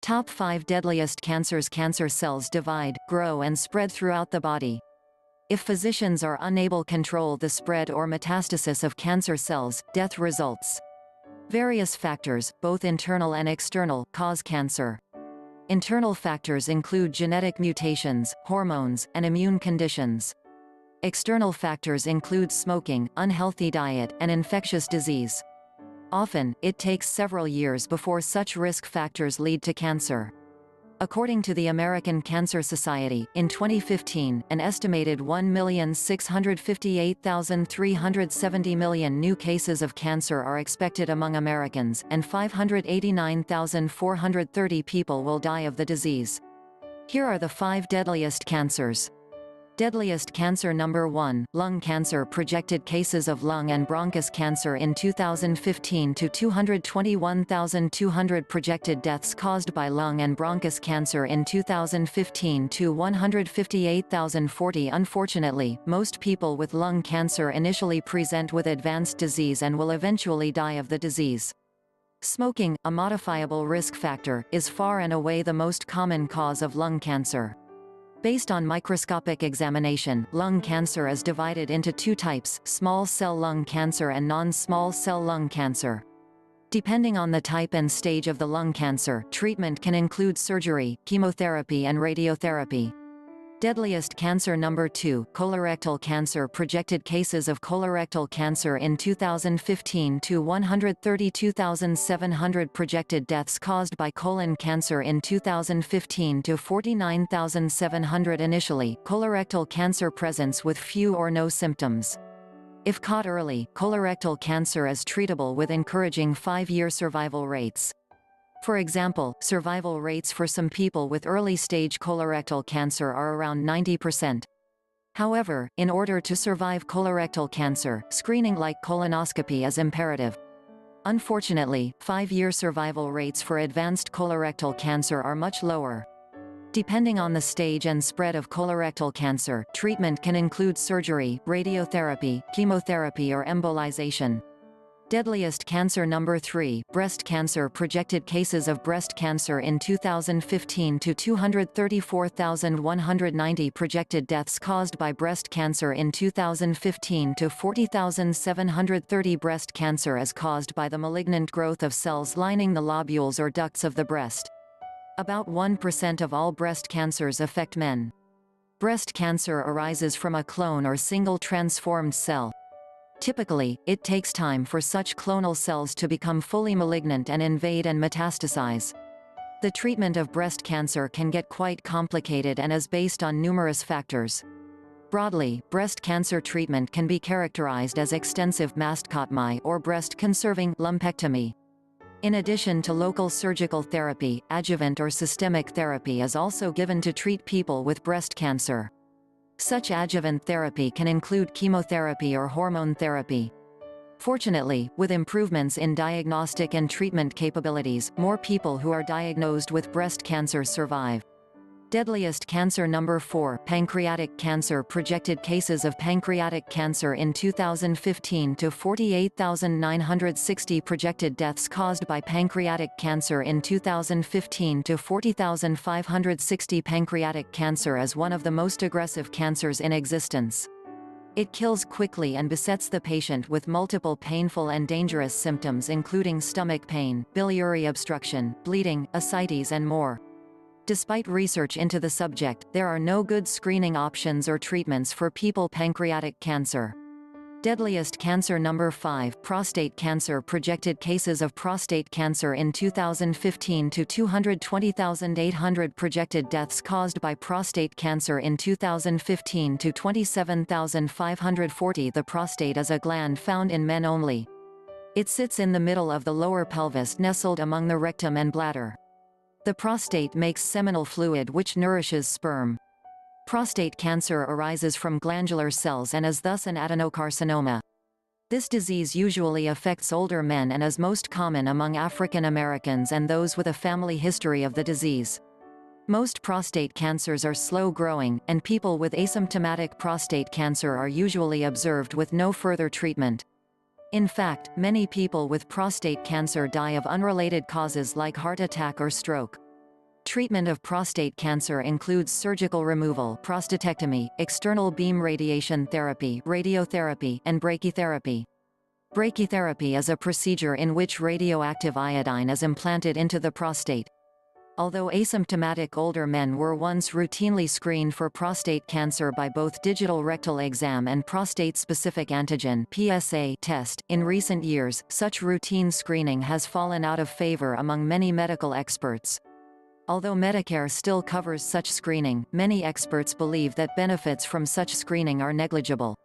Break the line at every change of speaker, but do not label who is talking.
Top 5 Deadliest Cancers. Cancer cells divide, grow and spread throughout the body. If physicians are unable to control the spread or metastasis of cancer cells, death results. Various factors, both internal and external, cause cancer. Internal factors include genetic mutations, hormones, and immune conditions. External factors include smoking, unhealthy diet, and infectious disease. Often, it takes several years before such risk factors lead to cancer. According to the American Cancer Society, in 2015, an estimated 1,658,370 million new cases of cancer are expected among Americans, and 589,430 people will die of the disease. Here are the 5 deadliest cancers. Deadliest cancer. Number 1, lung cancer. Projected cases of lung and bronchus cancer in 2015 to 221,200. Projected deaths caused by lung and bronchus cancer in 2015 to 158,040. Unfortunately, most people with lung cancer initially present with advanced disease and will eventually die of the disease. Smoking, a modifiable risk factor, is far and away the most common cause of lung cancer. Based on microscopic examination, lung cancer is divided into 2 types: small cell lung cancer and non-small cell lung cancer. Depending on the type and stage of the lung cancer, treatment can include surgery, chemotherapy and radiotherapy. Deadliest cancer. Number 2, colorectal cancer. Projected cases of colorectal cancer in 2015 to 132,700. Projected deaths caused by colon cancer in 2015 to 49,700. Initially, colorectal cancer presents with few or no symptoms. If caught early, colorectal cancer is treatable with encouraging 5-year survival rates. For example, survival rates for some people with early-stage colorectal cancer are around 90%. However, in order to survive colorectal cancer, screening like colonoscopy is imperative. Unfortunately, 5-year survival rates for advanced colorectal cancer are much lower. Depending on the stage and spread of colorectal cancer, treatment can include surgery, radiotherapy, chemotherapy or embolization. Deadliest cancer. Number 3, breast cancer. Projected cases of breast cancer in 2015 to 234,190. Projected deaths caused by breast cancer in 2015 to 40,730. Breast cancer is caused by the malignant growth of cells lining the lobules or ducts of the breast. About 1% of all breast cancers affect men. Breast cancer arises from a clone or single transformed cell. Typically, it takes time for such clonal cells to become fully malignant and invade and metastasize. The treatment of breast cancer can get quite complicated and is based on numerous factors. Broadly, breast cancer treatment can be characterized as extensive mastectomy or breast-conserving lumpectomy. In addition to local surgical therapy, adjuvant or systemic therapy is also given to treat people with breast cancer. Such adjuvant therapy can include chemotherapy or hormone therapy. Fortunately, with improvements in diagnostic and treatment capabilities, more people who are diagnosed with breast cancer survive. Deadliest cancer. Number 4, pancreatic cancer. Projected cases of pancreatic cancer in 2015 to 48,960. Projected deaths caused by pancreatic cancer in 2015 to 40,560. Pancreatic cancer is one of the most aggressive cancers in existence. It kills quickly and besets the patient with multiple painful and dangerous symptoms including stomach pain, biliary obstruction, bleeding, ascites and more. Despite research into the subject, there are no good screening options or treatments for people with pancreatic cancer. Deadliest cancer. Number 5, prostate cancer. Projected cases of prostate cancer in 2015 to 220,800. Projected deaths caused by prostate cancer in 2015 to 27,540. The prostate is a gland found in men only. It sits in the middle of the lower pelvis, nestled among the rectum and bladder. The prostate makes seminal fluid which nourishes sperm. Prostate cancer arises from glandular cells and is thus an adenocarcinoma. This disease usually affects older men and is most common among African Americans and those with a family history of the disease. Most prostate cancers are slow-growing, and people with asymptomatic prostate cancer are usually observed with no further treatment. In fact, many people with prostate cancer die of unrelated causes like heart attack or stroke. Treatment of prostate cancer includes surgical removal, prostatectomy, external beam radiation therapy, radiotherapy, and brachytherapy. Brachytherapy is a procedure in which radioactive iodine is implanted into the prostate. Although asymptomatic older men were once routinely screened for prostate cancer by both digital rectal exam and prostate-specific antigen (PSA) test, in recent years, such routine screening has fallen out of favor among many medical experts. Although Medicare still covers such screening, many experts believe that benefits from such screening are negligible.